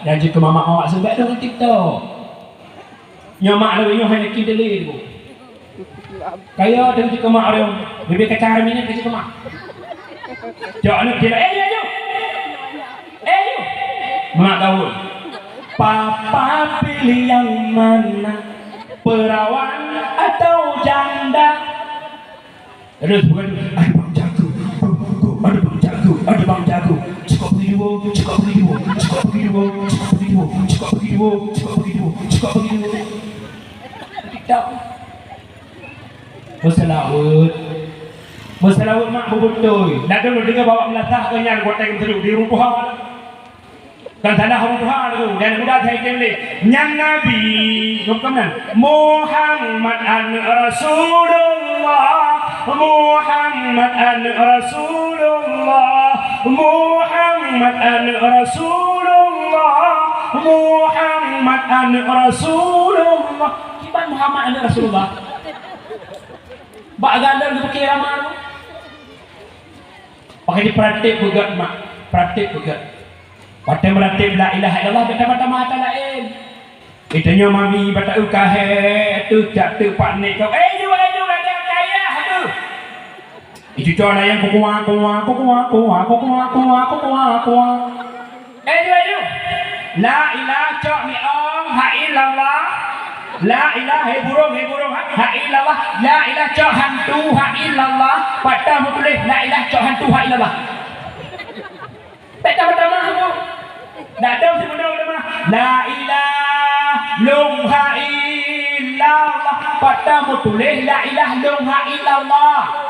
Dan jika mama awak sebab dengan TikTok. Nyomak lalu nyoh hanya kideli tu. Kaya dengan jika mak orang lebih kacang minyak ke jika mak. Jauh anak dia yo. Mak tahu. Papa pilih yang mana? Perawan atau janda? Ada bukan ada bang jago, ada bang jago, ada bang jago. Cukup begitu, cukup begitu, cukup begitu, cukup begitu, cukup begitu, cukup begitu, cukup begitu. Tidak. Berselawat mak berbutoi. Nak dulu dengar bawa melatah kenyang goteng teruk di rumah. Kan tanah rumah tu dan udah saya kembali. Nyang Nabi, bukan Muhammad an Rasulullah. Muhammad an Rasulullah, Muhammad an Rasulullah, Muhammad an Rasulullah. Kiban Muhammad an Rasulullah. Bak gandar tu pakai ramah. Pakai dipraktik begat mak, praktik begat. Pakai melatih la ilaha illallah betul-betul mata lain. Itanya mami bata ukahe tu jak tu pak ni kau. Itu cakap yang kukuah. Ayo. La ilaha cak mi ong ha illallah. La ilaha he burung ha illallah. La ilaha cak hantu ha illallah. Patah tulis la ilaha cak hantu ha illallah. Pertama tu. Dak tahu sebenarnya mah. La ilaha lum ha illallah. Patah tulis la ilaha lum ha illallah.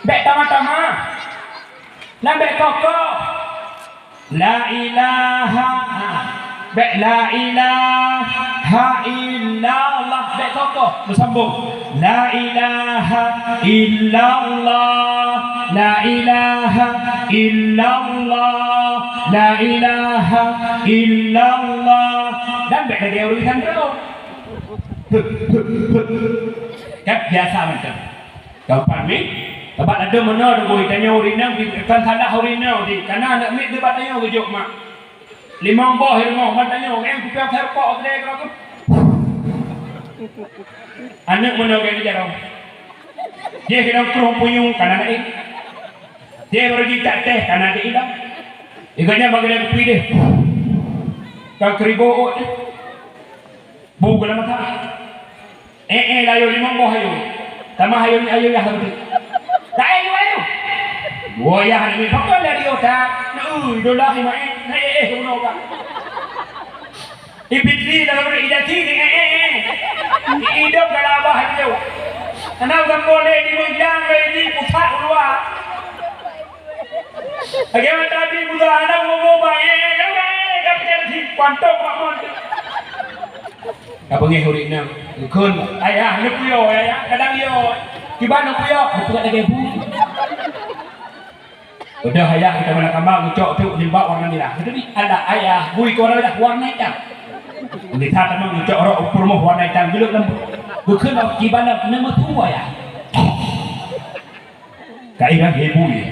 Baik tama-tama. Lambat kokoh. La ilaha. Baik la ilaha illallah. Baik kokoh. Bersambung. La ilaha illallah. La ilaha illallah. La ilaha illallah. Dan baik lagi urusan tu. Kan biasa macam. Kau paham? Sebab ada mana tu tanya urinang kan salah urinang di karena anak mik dia tanya rujuk mak. Limang boh rumah mak tanya orang kupiang serpok kedai kau tu. Anak mana orang dia jarang. Dia kena keruh puyung kan anak ini. Dia pergi tak teh kan anak ini dah. Iganya bagi dia kopi dia. Kau keribu bu gula mata. Layu limang boh ayu. Tambah ayu ya habis. Ayo. Wayah ni pakai dari otak. Dolah ni main. Bunuh kan. Ibitri dalam beridati ni. Hidup dalam abah itu. Kenapa kamu boleh dimujang ini pusat luar? Bagaimana tadi budak anak ngomong baik. Kamu jadi kuantum kamu. Apa ngeh hari ni? Kun ayah nak puyo ayah kadang yo. Kiban nak puyo, itu tak ada bu. Udah ayah kita mana kambang ucok tu limbak warna ni lah. Jadi ada ayah bui kau dah warna hitam. Lihat memang ucok orang ukur mau warna hitam gelap lembut. Bukan nak kiban nak nama tua ya. Kairan hebu ya.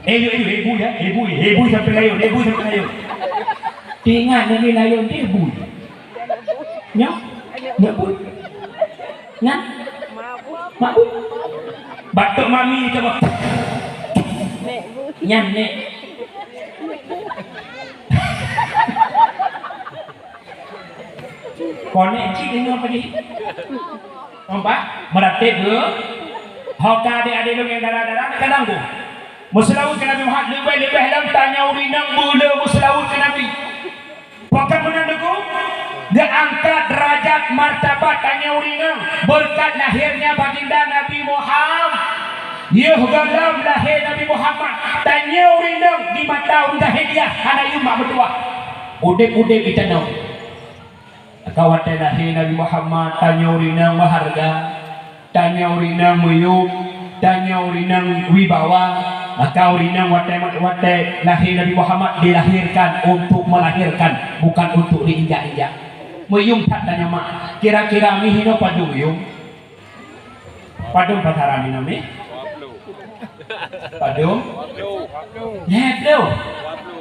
Hebu ya, hebu sampai layu. Ingat ni layu dia hebu. Nyok, hebu. Nah, mabuk. Batuk mami coba. Nyan nek. Konek cik dengar apa ni? Nampak? Meratib ke? Hoka adik-adik lu yang darah-darah kadang tu. Muslawut ke Nabi Muhammad lebih-lebih dalam tanya urinang mula muslawut ke Nabi. Pakai menandaku dia angkat derajat martabat tanya urinang berkat lahirnya baginda Nabi Muhammad. Ya dalam lahir Nabi Muhammad tanya urinang di mata udah hadiah anak mak berdua. Udip kita tahu. Kawan lahir Nabi Muhammad tanya urinang berharga, tanya urinang muyuk, tanya urinang wibawa. Maka urinang watai lahir Nabi Muhammad dilahirkan untuk melahirkan, bukan untuk diinjak-injak. Muyung tak tanya mak. Kira-kira mihino padung yung. Padung pasaran ini. Padung. Nyeblo.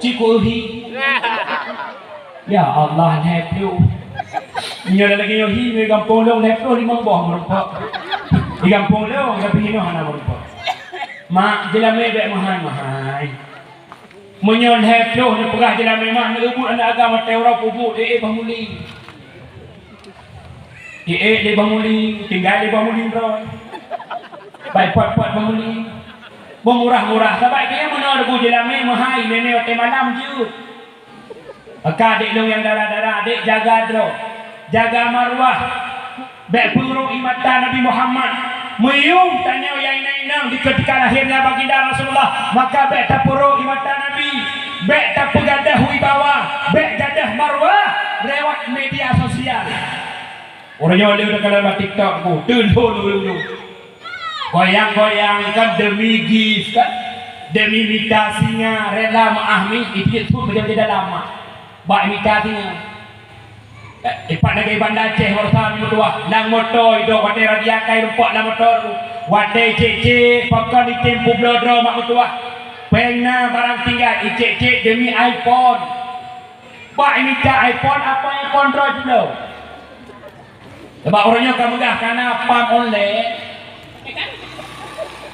Cikuhi. Ya Allah neplu. Nyo lagi yo hi me kampung lo neplu di mambah merupa. Di kampung lo tapi hino hana merupa. Mak jelame bek mahai. Menyon neplu ni pegah jelame mah ngebut anak agama teora pupuk bamuli. Di bamuli tinggal di bamuli bro. Baik puat-puat bamuli. Murah-murah sebab dia mana ada jelame mahai nene ote malam je. Adik lo yang darah-darah adik jaga dro. Jaga marwah. Bek puru imatan Nabi Muhammad. Muyum tanya yang inang di ketika lahirnya baginda Rasulullah, maka bek tak puru imatan Nabi. Bek tak pegadah wibawa, bek gadah marwah lewat media sosial. Orangnya oleh udah kalau TikTok ku, dulu. Goyang-goyang kan demi gif kan, demi imitasinya rela maahmi itu menjadi lama. Bak imitasinya. Ipat negeri Bandar Aceh Warsan Mutua, nang motor itu wate radiakai rupak nang motor, wate cek pakai di tempo blodro mak mutua. Pena barang tinggal cek demi iPhone. Bak imita iPhone apa yang kontrol dulu. Sebab orangnya kamu dah karena pam online.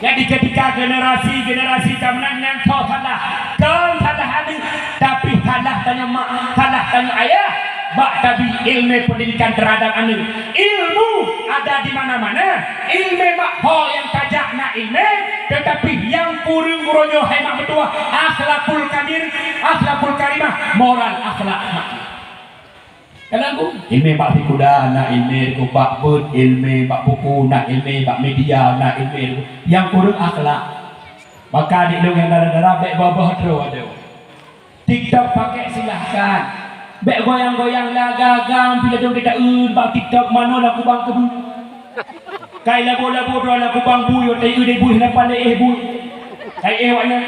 Jadi ketika generasi kemudian yang tahu salah, kau salah ada, tapi salah tanya mak, salah tanya ayah, bak tapi ilmu pendidikan terhadap anu, ilmu ada di mana-mana, ilmu mak ho yang tajak nak ilmu, tetapi yang kurung ronyo hemat betua, akhlakul karimah, moral akhlak mak. Kalau ilmu bak kuda nak ilmu ku bak bud ilmu bak buku nak ilmu bak media nak ilmu yang kurang akhlak. Maka di yang darah-darah bek bawah dro ada. TikTok pakai silahkan. Bek goyang-goyang lah gagam bila dong kita bak TikTok mana laku bang kebu. Kai labu-labu dro laku bang buyo tai de buih na pandai buih. Kai waknya.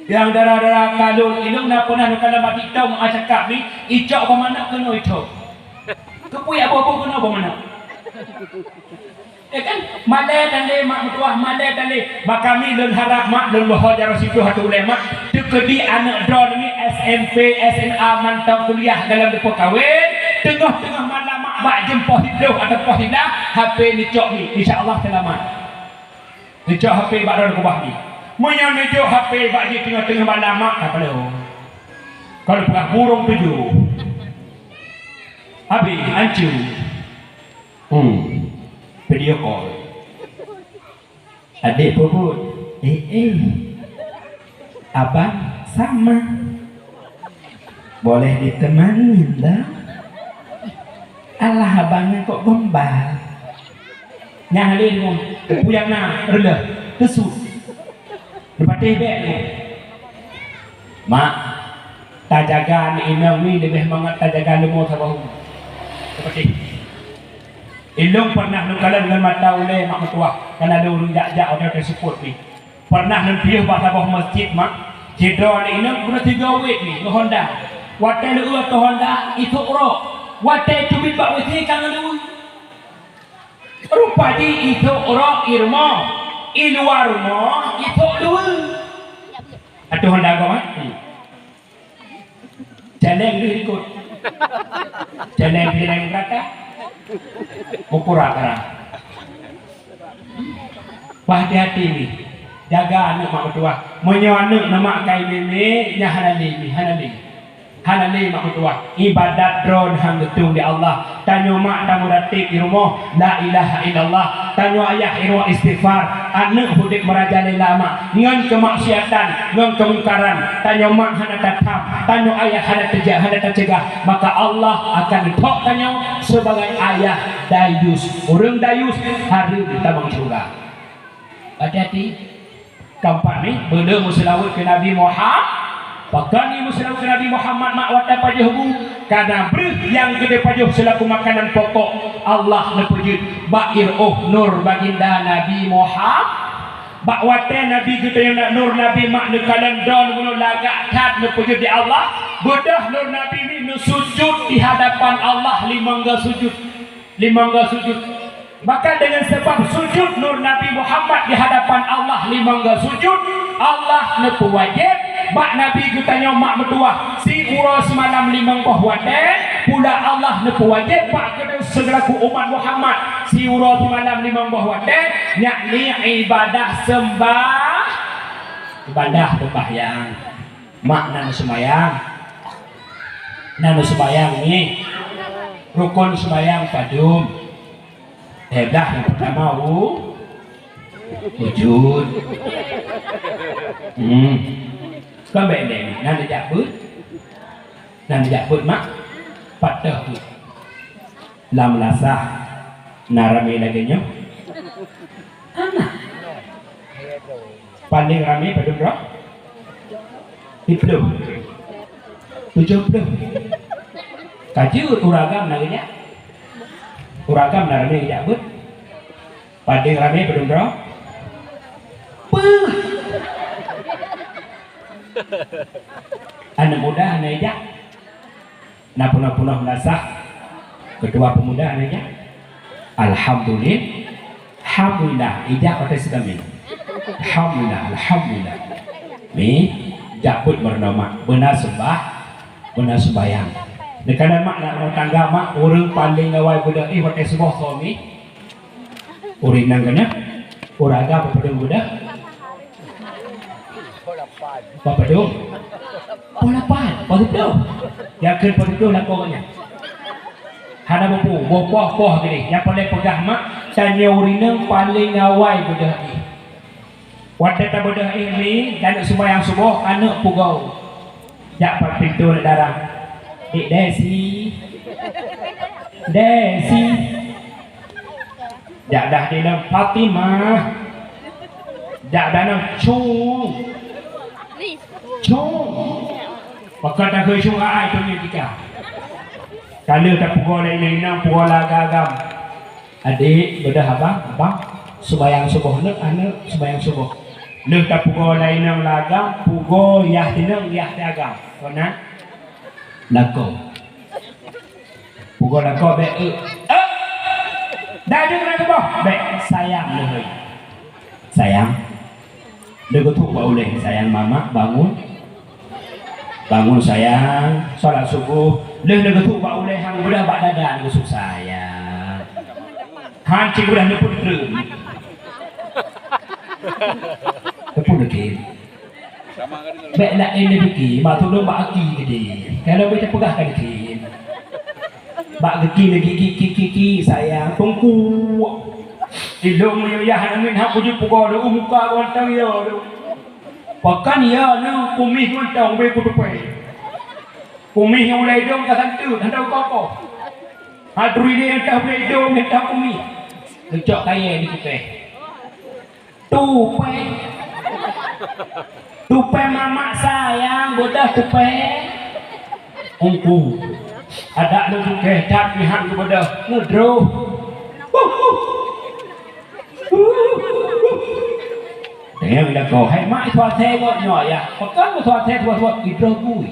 Yang darah-darah kalung ilung nak pernah nak dalam TikTok mak cakap ni icok apa mana kena itu. Kepui apa-apa kena apa mana. Kan malai tande mak mutuah malai tande mak kami leun harap mak leun bahajar situ hatu ulama tekedi anak drone ni SMP SMA mantau kuliah dalam depo kahwin tengah-tengah malam mak bak jemput hidup atau pohidah HP ni cok ni insyaallah selamat. Ni cok HP bak dalam kubah ni. Menyamejo HP bagi tengah-tengah malam mak tak perlu. Kalau pernah burung tujuh. Habis hancur. Video call. Adik puput. Abang sama. Boleh ditemani dah. Alah abangnya kok gombal. Nyalin mu. Puyang na rendah. Kesut. Lepas tebek ni mak tak jaga ni inang ni lebih semangat tak jaga lemur sabahu seperti ilung pernah nukala dengan mata oleh mak metuah kerana ada urung jak-jak orang tersebut ni pernah nempiuh bahasa bawah masjid mak cedera ni inang guna 3 wit ni ke Honda watai lu atau Honda itu urok watai cubit bak wisi kangen lu rupa di itu urok irma iluar rumah itu dua atau Honda kau jalan dia ikut jalan kata mukura kerang hati-hati ni jaga anak mak bertua menyawa nama kai meme nya hanali mak bertua ibadat drone hang betul di Allah tanya mak tamu datik di rumah la ilaha illallah tanya ayah irwa istighfar anak hudik merajalela mak ngan kemaksiatan ngan kemungkaran tanya mak hana tatam tanya ayah hana tercegah maka Allah akan ditok tanya sebagai ayah dayus urang dayus hari ditabang surga. Hati-hati kampak ni benda muslawat ke Nabi Muhammad pakani muslawat ke Nabi Muhammad mak watai pajuhmu karena ber yang gede pajuh selaku makanan pokok Allah nepujud bakir nur baginda Nabi Muhammad bak watai Nabi gede yang nak nur Nabi mak nekalan don guna lagak kat nepujud di Allah bedah nur Nabi ni sujud di hadapan Allah limangga sujud maka dengan sebab sujud nur Nabi Muhammad di hadapan Allah limangga sujud Allah ne pewajib bak Nabi gutanya mak mertua si ura semalam limang buah wadah pula Allah ne pewajib bak kena segeraku umat Muhammad si ura semalam limang buah wadah yakni ibadah sembah ibadah sembahyang makna sembahyang nanu sembahyang ni rukun sembahyang padum dah yang pertama wujud có bệ này nên là dạ bớt mắt bắt đầu làm là sao narame lagi nyok paling rame pada berapa itu 70 kaji uragam namanya uragam narame dạ bớt paling rame pada berapa anak muda anak ejak nak punah-punah melasah kedua pemuda anak ejak alhamdulillah ejak kata sekami alhamdulillah ni jakut bernama benar sembahyang nekana mak nak tangga mak orang paling awal budak kata sebuah suami orang nang kena orang agak pada budak Bapak dong, pola tu, yang ke tu lakukannya. Hana bopoh gini, yang paling pegah mak, tanya urineng paling awal budak ni. Wadah tak budak ini, dan semua yang subuh, anak pugau. Jak pintu darah. Desi. Jak dah di dalam Fatimah. Jak dalam Chung. Maka tak kena syurah ai tu ni kita. Kalau tak pukul lain nang pukul agam. Adik bedah abang sembahyang subuh nak anak sembahyang subuh. Nak tak pukul lain nang lagam pukul yah tinang yah agam. Kena lako. Pukul lako be dah dengar apa? Be sayang le. Sayang. Dia ketuk boleh sayang mama bangun sayang solat subuh dia ketuk boleh hang budak bak dadan kesuk sayang hancing budak neput terus neput lagi baik nak ini pergi mak tolong bak aki gede kalau kita pegah kan lagi bak lagi kiki sayang tunggu ilmu ya hanin hak pujuk pukul do muka kontang ya do pakan ya no kumi kontang be kutupai kumi yang mulai dong kasan tu hendak koko hadrui dia hendak be dong hendak kumi lecok kaya di kita tupai mama sayang bodah tupai ungku ada lu tupai dat pihak tu bodah ngedro để người ta cổ hay mãi thoa the gọi nhỏ à có cất một thoa the thoa ít rơ bùi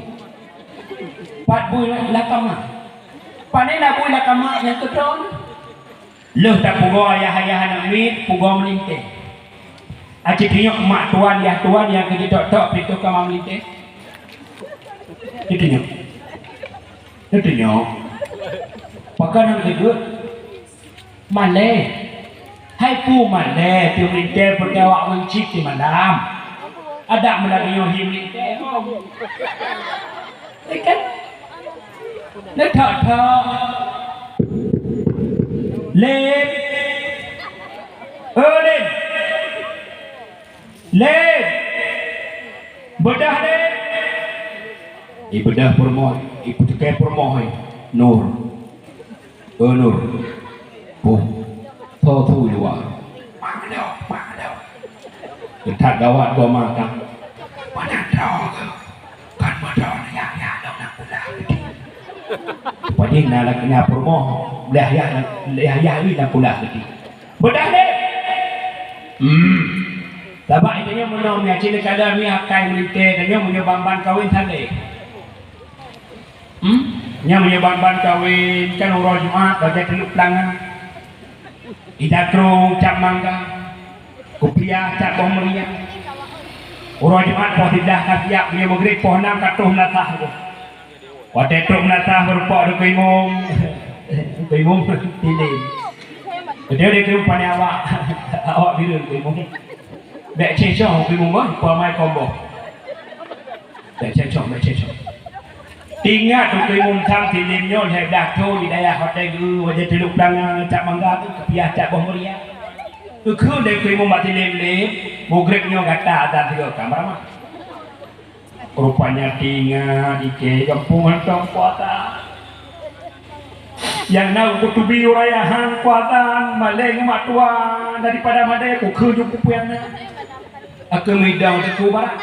bát bùi là cama pan ini là bùi là cama yang kedon leh tak pugo ayah anak mit pugo melinte aci kinyok mak tuan yang kerja tok itu kama melinte itu nyok pakai yang kedua Malay hai pu mana tu minta perkawak mencik di malam ada melagi yohim minta kan nak thọ lên bedah lên ibadah permohon ibu tekai permohon nur thu juga mana thật gawat gua makan mana kan mana ya dong nak pula pading na lagi na promo leh ya ini nak pula lagi bedah deh Tabak itanya menom ya cina kadar ni akai melite tanya punya bamban kawin tadi nya punya bamban kawin kan urut Jumat baca teluk pelangan Idatro cap mangga, kopiah cap bom meriah. Orang Jumat poh tidak kapiak punya maghrib poh 6 katuh natah tu. Waktu tu natah berupa ada kuimum. Kuimum tilim. Dia kerupan awak. Awak bila kuimum. Bek cecong kuimum ah, pa mai combo. Bek cecong. Ingat tu kuimum tham tilim nyo hai dak tu di daerah hotel gu wajah teluk dang cak mangga tu kepiah cak boh mulia. Cứ để quỳ một mặt thì lên lên một grip nhau gạt ta ta thì ở kamar mah rupanya tinga di ke kampungan tong kuatan yang nak kutubi urayahan kuatan maleng matua daripada madai ku kerja kupiannya aku midang teku barat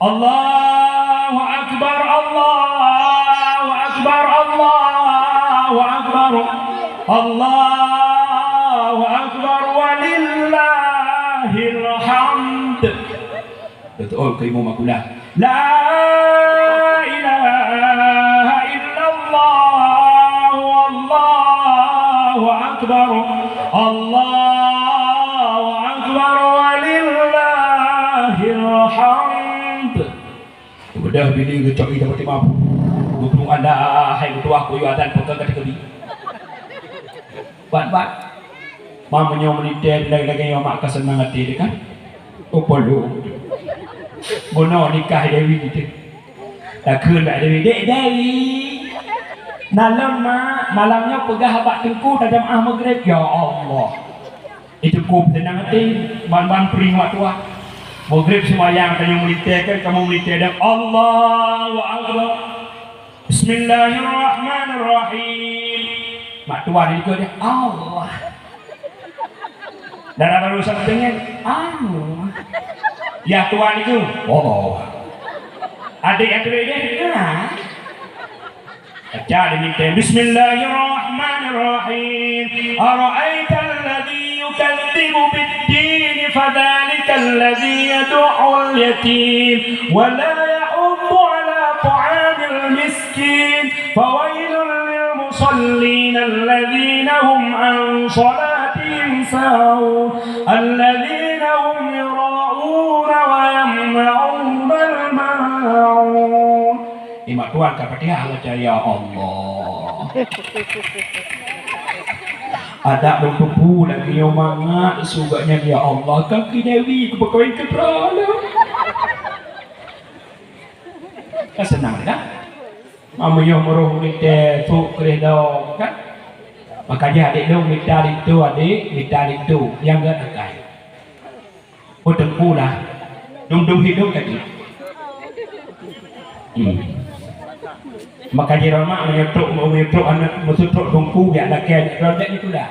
Allahu akbar Allahu akbar Allahu akbar Allahu akbar walillahil hamd. Betul ke Imam Akulah. La ilaha illallah wallahu akbar. Allahu akbar walillahil hamd. Sudah bini gecok ida dapat mampu. Gubernur anda hai ketua kuyu adan pegang ketika bi. Bat mamanya meniter lagi yang mak kesenang hati dia kan perlu bono nikah Dewi gitu dah keun dak Dewi dek Dewi malamnya pegah abak tengku dah jamaah maghrib ya Allah itu cukup tenang hati ban pering waktu maghrib semayang tanya meniter kan kamu meniter dan Allahu akbar Bismillahirrahmanirrahim mak tua ni dia Allah darah baru sampai Allah ya tuan itu Allah adik-adik dia baca diminta Bismillahirrahmanirrahim ara'aita alladhi yukadzibu bid-din fadhalika alladhi yad'u al-yatim wa la yahuddu ala ta'amil miskin fawailun lil musallin alladhina hum an salatihim sahun alladhina hum yura'una wa yamna'una al-ma'un. Imak tuan kepada dia ya Allah. Ada berkumpul lagi yang mangat suganya ya Allah kaki Dewi ku berkawin ke prana. Kan senang kan? Mama yang meroh kita tu kerana kan? Makanya adik lu minta itu yang gak akan. Oh tengku lah, dum hidup lagi. Makanya Rama menyetruk anak menyetruk tengku biar laki rodak itu dah.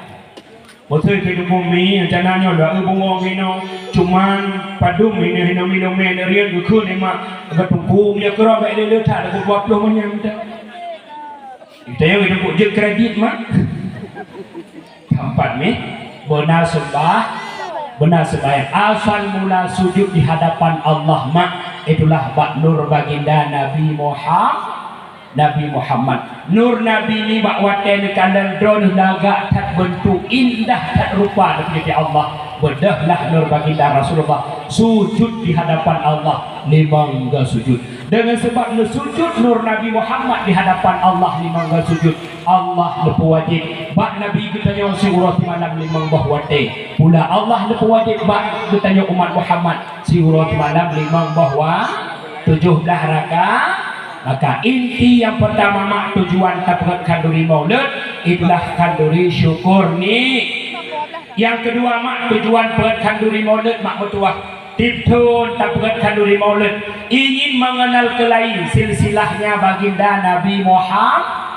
Betul hidup bumi rencananya dah bunga mino cuman padum ini minum dari yang gukun ni mak tengku dia kerap dia letak ada 20 menyang dah. Kita yang hidup je kredit mak. Keempat ni benar sembahyang asal mula sujud di hadapan Allah mak itulah bak nur baginda Nabi Muhammad nur Nabi ni bak waten kandang drone lagak tak bentuk indah tak rupa daripada Allah bedahlah nur baginda Rasulullah sujud di hadapan Allah limangga sujud dengan sebab sujud nur Nabi Muhammad di hadapan Allah limangga sujud Allah lepas wajib bak Nabi kita yang surah malam limang bah wate pula Allah lepas wajib bak kita yang umat Muhammad surah malam limang bahwa 17 rakaat. Maka inti yang pertama mak tujuan taperat kanduri maulid itulah kanduri syukur ni. Yang kedua mak tujuan perat kanduri maulid mak bertuah tiptun taperat kanduri maulid ingin mengenal kelain silsilahnya baginda Nabi Muhammad.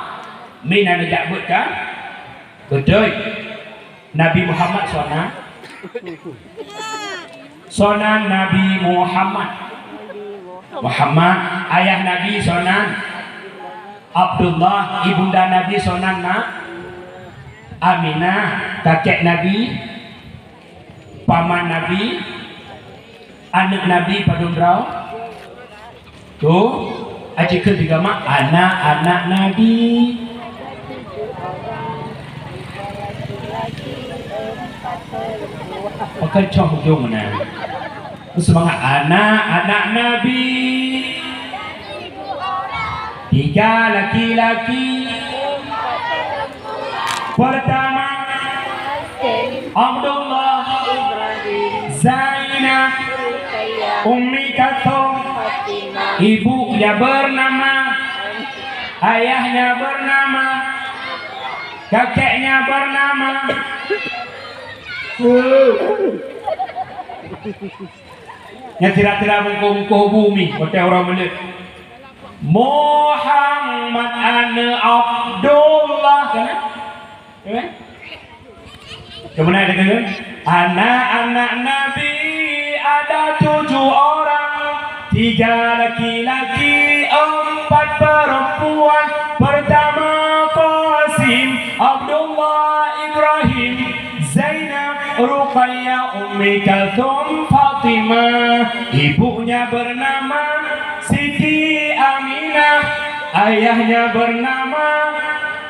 Mina nejak buat kan? Betul. Nabi Muhammad sonan Nabi Muhammad ayah Nabi sonan Abdullah ibunda Nabi sonan Aminah kakek Nabi paman Nabi anak Nabi padumrau tuh aji ketiga mak anak-anak Nabi akan cong hujung mana Semangat anak-anak Nabi, 3 laki-laki. Pertama Abdullah, Zainab, Ummi Kalthum, ibunya bernama, ayahnya bernama, kakeknya bernama. Yang tira-tira muka-muka bumi, kata orang Melayu. Muhammad ana Abdullah, kan? Kemudian ada kata, anak-anak Nabi ada 7 orang, 3 laki-laki, 4 perempuan. Pertama Qasim, Abdullah, Ibrahim, Zainab, Ruqayyah, Ummi Kalthum, Fatimah. Ibunya bernama Siti Aminah, ayahnya bernama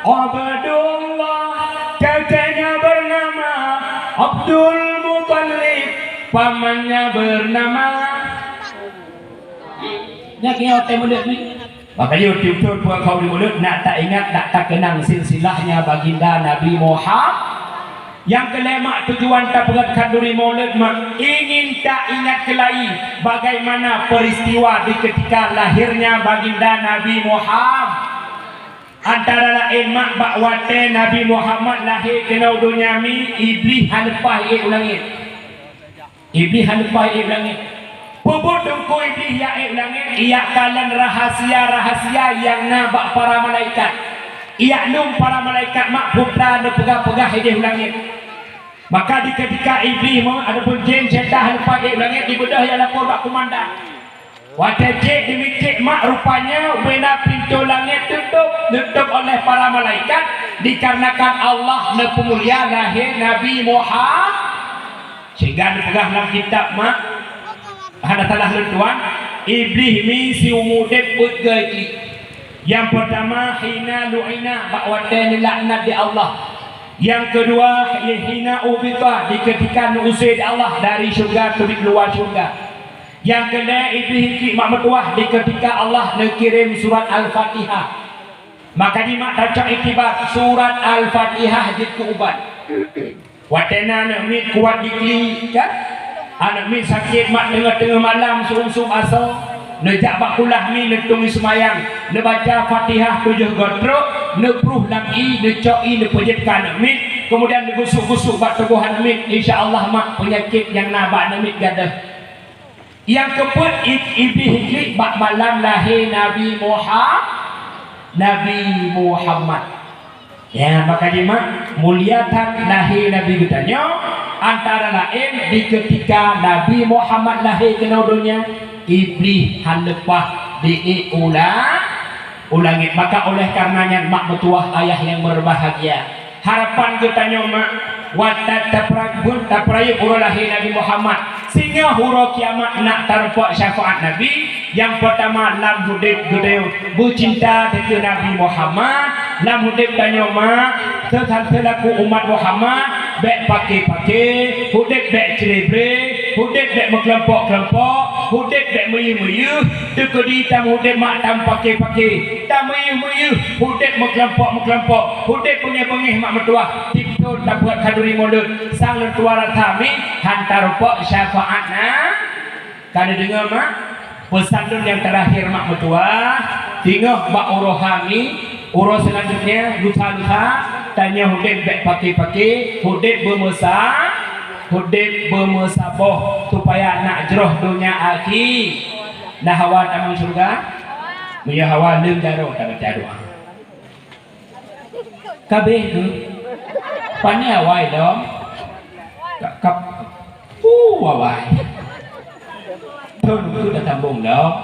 Abdullah, kakeknya bernama Abdul Muttalib, pamannya bernama. Nyaknya otak mulut ni. Makanya betul-betul buat kau di mulut, nak tak ingat, nak tak kenang silsilahnya baginda Nabi Muhammad. Yang kelima tujuan tak beratkan duri maulid mak ingin tak ingat kelai bagaimana peristiwa di ketika lahirnya baginda Nabi Muhammad. Antara lain mak bakwate Nabi Muhammad lahir kena dunia mi iblis halepah langit. Iblis halepah langit. Puput dengku iblis ya langit. Ia kalan rahasia-rahasia yang nabak para malaikat. Ia num para malaikat mak putra ada pegah-pegah di langit. Maka di ketika iblis ada pun jin syaitan halepah langit dibedah yang lapor bak komandan. Wadah cik dimikik mak rupanya bina pintu langit tutup oleh para malaikat dikarenakan Allah nepemulia lahir Nabi Muhammad. Sehingga dipegang dalam kitab mak ada salah tuan iblis misi umudib bergaji. Yang pertama hina lu'ina bakwatan laknat di Allah. Yang kedua hina ubita di ketika usir di Allah dari syurga ke luar syurga. Yang kena iblis hikik mak metuah di ketika Allah kirim surat Al-Fatihah. Maka di mak baca iktibar surat Al-Fatihah di kuuban. Watena anak mi kuat dikli kan? Anak mi sakit mak tengah-tengah malam sum-sum asal. Nejak bakulah mi netungi semayang. Ne baca Fatihah 7 godrok, ne pruh lagi, ne coi, ne pejitkan anak mi. Kemudian ne gusuk-gusuk bak teguhan mi. InsyaAllah mak penyakit yang nabak ne mi gadah. Yang keempat iblis hijrik bak malam lahir Nabi Muhammad. Ya maka jemaah muliakan lahir Nabi kitanya antara lain di ketika Nabi Muhammad lahir ke dunia iblis halepah ulangi. Maka oleh karenanya mak betuah ayah yang berbahagia. Harapan kitanya mak watat taprayuk hura lahir Nabi Muhammad sehingga hura kiamat nak tarpak syafaat Nabi. Yang pertama lam hudib gede bercinta dengan Nabi Muhammad. Lam hudib tanya mak selaku umat Muhammad baik pakai hudib baik celebre hudib baik berkelompok-kelompok hudib baik meyuh-meyuh dekodi tam hudib mak tam pakai tam meyuh-meyuh hudib berkelompok hudib pengeh-pengeh mak mertua tiptun tak buat kaduri mulut sang mertua ratami hantar pok syafaatna. Kada dengar mak pesan yang terakhir mak mertua tinggal mak urohami urus selanjutnya lusa-lusa tanya hudib baik pakai hudib bermesaboh supaya nak jeroh dunia akhir nah hawa tamang surga punya hawa lem jaro tak baca doa kabeh tu pani awai dong kap awai tu dah sambung dong.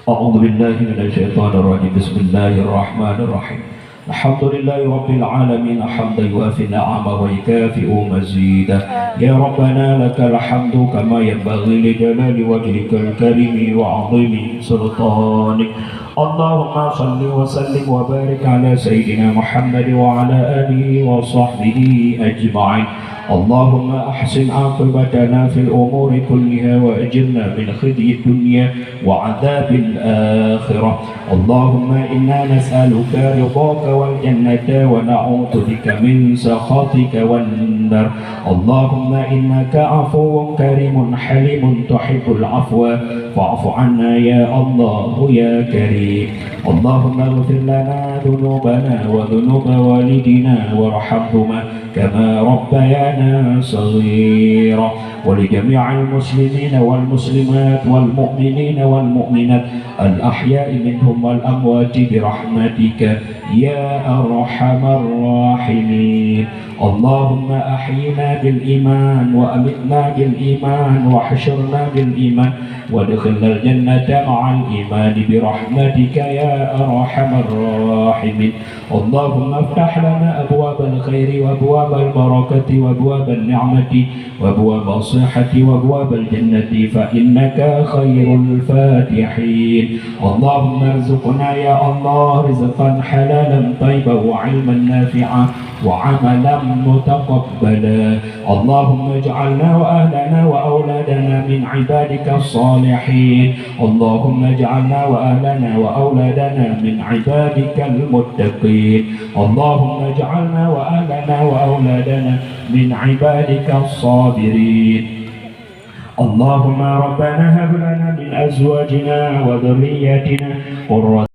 A'udzu billahi minasyaitonir rajim. Bismillahirrahmanirrahim. Alhamdulillahi rabbil alamin hamdan yuafi ni'amahu wa yukafi'u mazidah. Ya Rabbana lakal hamdu kama yanbaghi li jalali wajhikal karimi wa 'azimi sultanik. Allahumma salli wa sallim wa barik ala sayyidina Muhammad wa ala alihi wa sahbihi ajma'in. اللهم أحسن عاقبتنا في الأمور كلها وأجرنا من خزي الدنيا وعذاب الآخرة اللهم إنا نسألك رضاك والجنة ونعوذ بك من سخطك والنار اللهم إنك عفو كريم حليم تحب العفو فاعف عنا يا الله يا كريم اللهم اغفر لنا ذنوبنا وذنوب والدنا وارحمهما كما ربيانا صغيرا ولجميع المسلمين والمسلمات والمؤمنين والمؤمنات الأحياء منهم والأموات برحمتك يا أرحم الراحمين اللهم أحينا بالإيمان وأمتنا بالإيمان واحشرنا بالإيمان وادخلنا الجنة مع الإيمان برحمتك يا أرحم الراحمين اللهم افتح لنا أبواب الخير وأبواب البركة وأبواب النعمة وأبواب الصحة وأبواب الجنة فإنك خير الفاتحين اللهم ارزقنا يا الله رزقا حلالا طيبا وعلما نافعا وعملا متقبلا اللهم اجعلنا وأهلنا وأولادنا من عبادك الصالحين اللهم اجعلنا وأهلنا وأولادنا من عبادك المتقين اللهم اجعلنا وأهلنا وأولادنا من عبادك الصابرين اللهم ربنا هب لنا من أزواجنا وذرياتنا قرة